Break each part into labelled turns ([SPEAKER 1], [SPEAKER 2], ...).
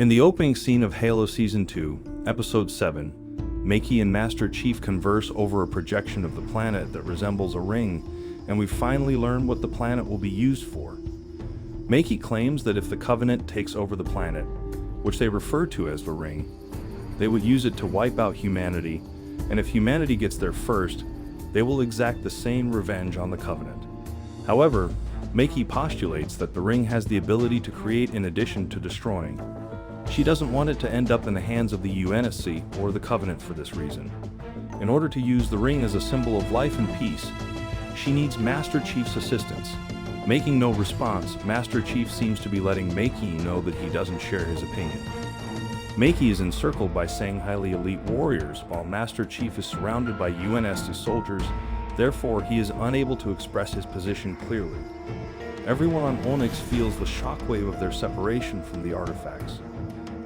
[SPEAKER 1] In the opening scene of Halo Season 2, Episode 7, Makee and Master Chief converse over a projection of the planet that resembles a ring, and we finally learn what the planet will be used for. Makee claims that if the Covenant takes over the planet, which they refer to as the ring, they would use it to wipe out humanity, and if humanity gets there first, they will exact the same revenge on the Covenant. However, Makee postulates that the ring has the ability to create in addition to destroying. She doesn't want it to end up in the hands of the UNSC or the Covenant for this reason. In order to use the ring as a symbol of life and peace, she needs Master Chief's assistance. Making no response, Master Chief seems to be letting Makee know that he doesn't share his opinion. Makee is encircled by Sangheili Elite warriors, while Master Chief is surrounded by UNSC soldiers, therefore he is unable to express his position clearly. Everyone on Onyx feels the shockwave of their separation from the artifacts.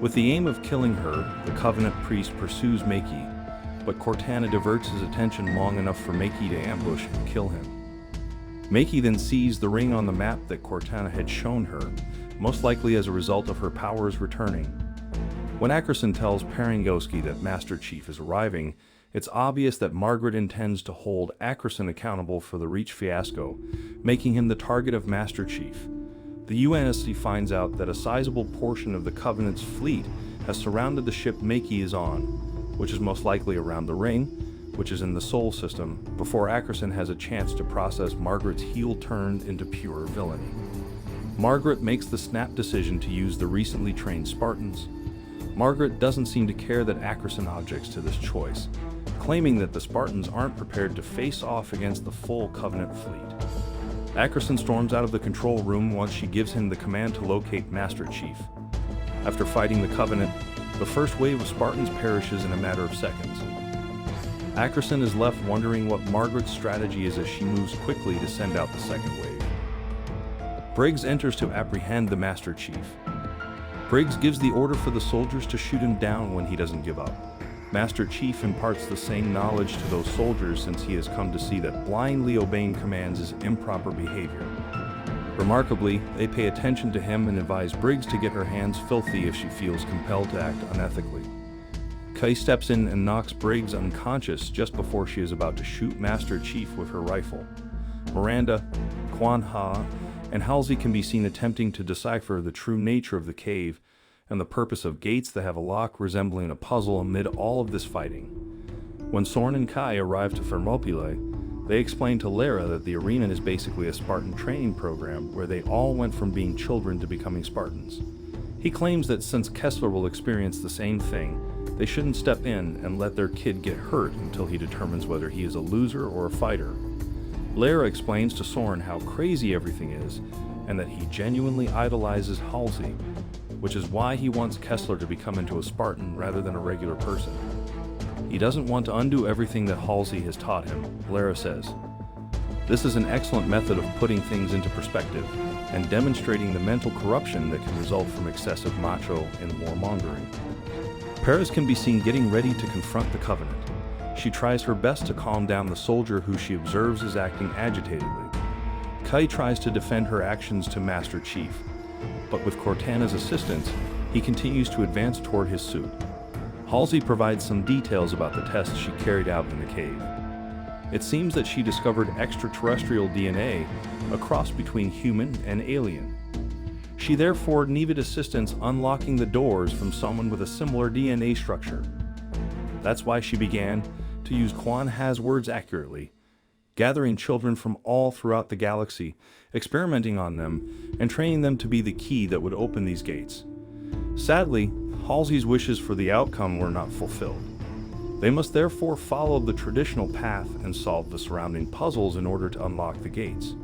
[SPEAKER 1] With the aim of killing her, the Covenant priest pursues Makee, but Cortana diverts his attention long enough for Makee to ambush and kill him. Makee then sees the ring on the map that Cortana had shown her, most likely as a result of her powers returning. When Ackerson tells Perangowski that Master Chief is arriving, it's obvious that Margaret intends to hold Ackerson accountable for the Reach fiasco, making him the target of Master Chief. The UNSC finds out that a sizable portion of the Covenant's fleet has surrounded the ship Makee is on, which is most likely around the ring, which is in the Sol system, before Ackerson has a chance to process Margaret's heel turned into pure villainy. Margaret makes the snap decision to use the recently trained Spartans. Margaret doesn't seem to care that Ackerson objects to this choice, claiming that the Spartans aren't prepared to face off against the full Covenant fleet. Ackerson storms out of the control room once she gives him the command to locate Master Chief. After fighting the Covenant, the first wave of Spartans perishes in a matter of seconds. Ackerson is left wondering what Margaret's strategy is as she moves quickly to send out the second wave. Briggs enters to apprehend the Master Chief. Briggs gives the order for the soldiers to shoot him down when he doesn't give up. Master Chief imparts the same knowledge to those soldiers since he has come to see that blindly obeying commands is improper behavior. Remarkably, they pay attention to him and advise Briggs to get her hands filthy if she feels compelled to act unethically. Kai steps in and knocks Briggs unconscious just before she is about to shoot Master Chief with her rifle. Miranda, Quan Ha, and Halsey can be seen attempting to decipher the true nature of the cave and the purpose of gates that have a lock resembling a puzzle amid all of this fighting. When Soren and Kai arrive to Thermopylae, they explain to Lara that the arena is basically a Spartan training program where they all went from being children to becoming Spartans. He claims that since Kessler will experience the same thing, they shouldn't step in and let their kid get hurt until he determines whether he is a loser or a fighter. Lara explains to Soren how crazy everything is and that he genuinely idolizes Halsey, which is why he wants Kessler to become into a Spartan rather than a regular person. He doesn't want to undo everything that Halsey has taught him, Lara says. This is an excellent method of putting things into perspective and demonstrating the mental corruption that can result from excessive macho and warmongering. Paris can be seen getting ready to confront the Covenant. She tries her best to calm down the soldier who she observes is acting agitatedly. Kai tries to defend her actions to Master Chief, but with Cortana's assistance, he continues to advance toward his suit. Halsey provides some details about the tests she carried out in the cave. It seems that she discovered extraterrestrial DNA, a cross between human and alien. She therefore needed assistance unlocking the doors from someone with a similar DNA structure. That's why she began, to use Quan Ha's words accurately, gathering children from all throughout the galaxy, experimenting on them, and training them to be the key that would open these gates. Sadly, Halsey's wishes for the outcome were not fulfilled. They must therefore follow the traditional path and solve the surrounding puzzles in order to unlock the gates.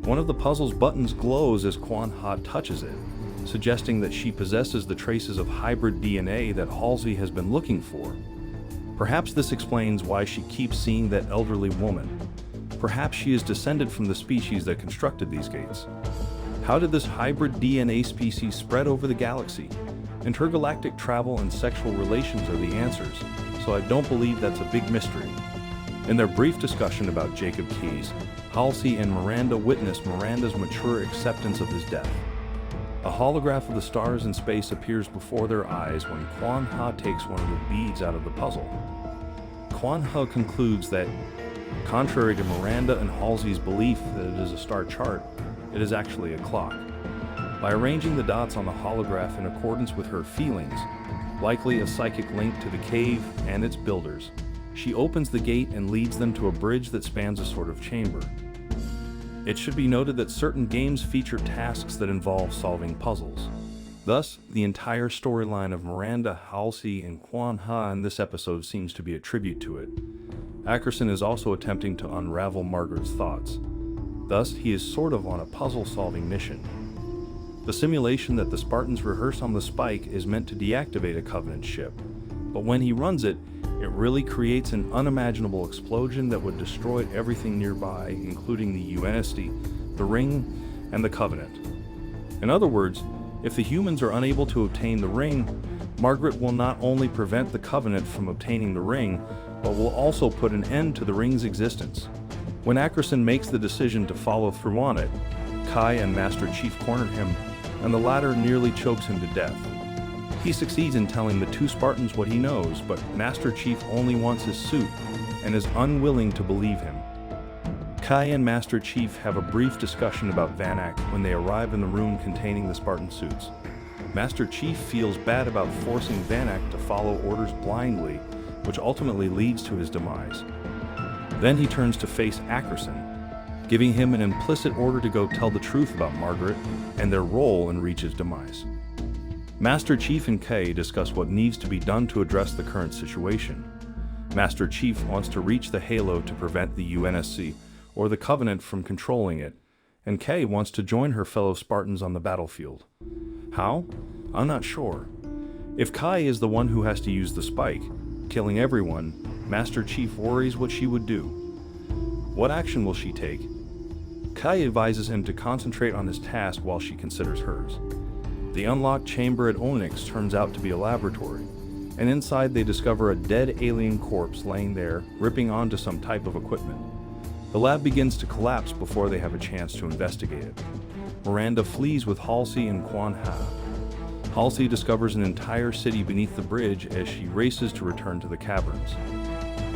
[SPEAKER 1] One of the puzzle's buttons glows as Quan Ha touches it, suggesting that she possesses the traces of hybrid DNA that Halsey has been looking for. Perhaps this explains why she keeps seeing that elderly woman. Perhaps she is descended from the species that constructed these gates. How did this hybrid DNA species spread over the galaxy? Intergalactic travel and sexual relations are the answers, so I don't believe that's a big mystery. In their brief discussion about Jacob Keyes, Halsey and Miranda witness Miranda's mature acceptance of his death. A holograph of the stars in space appears before their eyes when Quan Ha takes one of the beads out of the puzzle. Quan Ha concludes that, contrary to Miranda and Halsey's belief that it is a star chart, it is actually a clock. By arranging the dots on the holograph in accordance with her feelings, likely a psychic link to the cave and its builders, she opens the gate and leads them to a bridge that spans a sort of chamber. It should be noted that certain games feature tasks that involve solving puzzles. Thus, the entire storyline of Miranda, Halsey, and Quan Ha in this episode seems to be a tribute to it. Ackerson is also attempting to unravel Margaret's thoughts. Thus, he is sort of on a puzzle-solving mission. The simulation that the Spartans rehearse on the Spike is meant to deactivate a Covenant ship, but when he runs it, it really creates an unimaginable explosion that would destroy everything nearby, including the UNSC, the Ring, and the Covenant. In other words, if the humans are unable to obtain the Ring, Margaret will not only prevent the Covenant from obtaining the Ring, but will also put an end to the Ring's existence. When Ackerson makes the decision to follow through on it, Kai and Master Chief corner him, and the latter nearly chokes him to death. He succeeds in telling the two Spartans what he knows, but Master Chief only wants his suit and is unwilling to believe him. Kai and Master Chief have a brief discussion about Vanak when they arrive in the room containing the Spartan suits. Master Chief feels bad about forcing Vanak to follow orders blindly, which ultimately leads to his demise. Then he turns to face Ackerson, giving him an implicit order to go tell the truth about Margaret and their role in Reach's demise. Master Chief and Kay discuss what needs to be done to address the current situation. Master Chief wants to reach the Halo to prevent the UNSC or the Covenant from controlling it, and Kay wants to join her fellow Spartans on the battlefield. How? I'm not sure. If Kai is the one who has to use the Spike, killing everyone, Master Chief worries what she would do. What action will she take? Kai advises him to concentrate on his task while she considers hers. The unlocked chamber at Onyx turns out to be a laboratory, and inside they discover a dead alien corpse laying there, ripping onto some type of equipment. The lab begins to collapse before they have a chance to investigate it. Miranda flees with Halsey and Quan Ha. Halsey discovers an entire city beneath the bridge as she races to return to the caverns.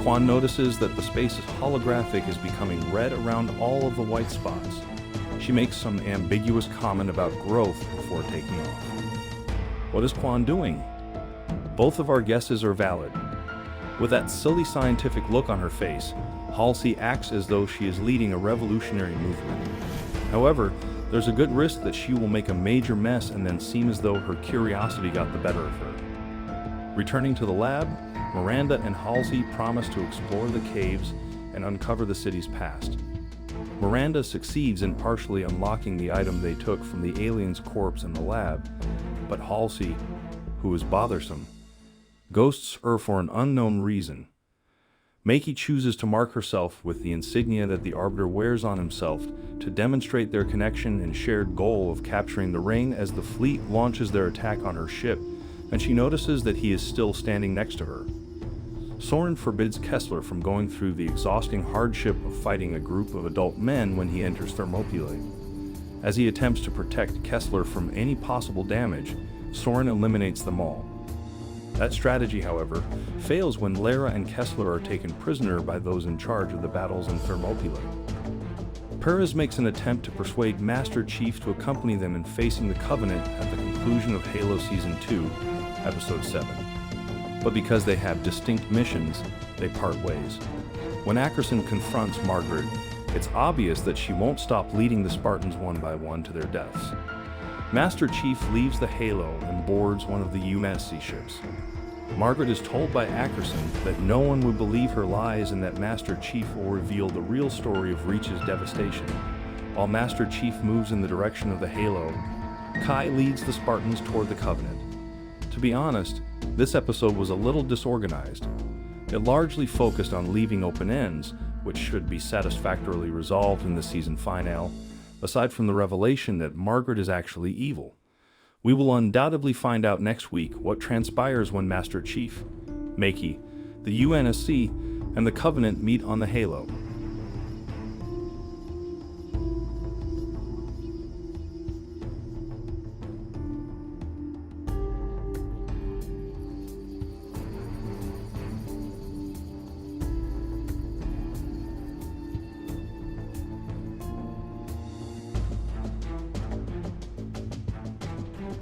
[SPEAKER 1] Quan notices that the space's holographic is becoming red around all of the white spots. She makes some ambiguous comment about growth before taking off. What is Quan doing? Both of our guesses are valid. With that silly scientific look on her face, Halsey acts as though she is leading a revolutionary movement. However, there's a good risk that she will make a major mess and then seem as though her curiosity got the better of her. Returning to the lab, Miranda and Halsey promise to explore the caves and uncover the city's past. Miranda succeeds in partially unlocking the item they took from the alien's corpse in the lab, but Halsey, who is bothersome, ghosts her for an unknown reason. Makee chooses to mark herself with the insignia that the Arbiter wears on himself to demonstrate their connection and shared goal of capturing the Ring as the fleet launches their attack on her ship, and she notices that he is still standing next to her. Soren forbids Kessler from going through the exhausting hardship of fighting a group of adult men when he enters Thermopylae. As he attempts to protect Kessler from any possible damage, Soren eliminates them all. That strategy, however, fails when Lara and Kessler are taken prisoner by those in charge of the battles in Thermopylae. Perez makes an attempt to persuade Master Chief to accompany them in facing the Covenant at the conclusion of Halo Season 2, Episode 7. But because they have distinct missions, they part ways. When Ackerson confronts Margaret, it's obvious that she won't stop leading the Spartans one by one to their deaths. Master Chief leaves the Halo and boards one of the UNSC ships. Margaret is told by Ackerson that no one would believe her lies and that Master Chief will reveal the real story of Reach's devastation. While Master Chief moves in the direction of the Halo, Kai leads the Spartans toward the Covenant. To be honest, this episode was a little disorganized. It largely focused on leaving open ends, which should be satisfactorily resolved in the season finale, aside from the revelation that Margaret is actually evil. We will undoubtedly find out next week what transpires when Master Chief, Makee, the UNSC, and the Covenant meet on the Halo.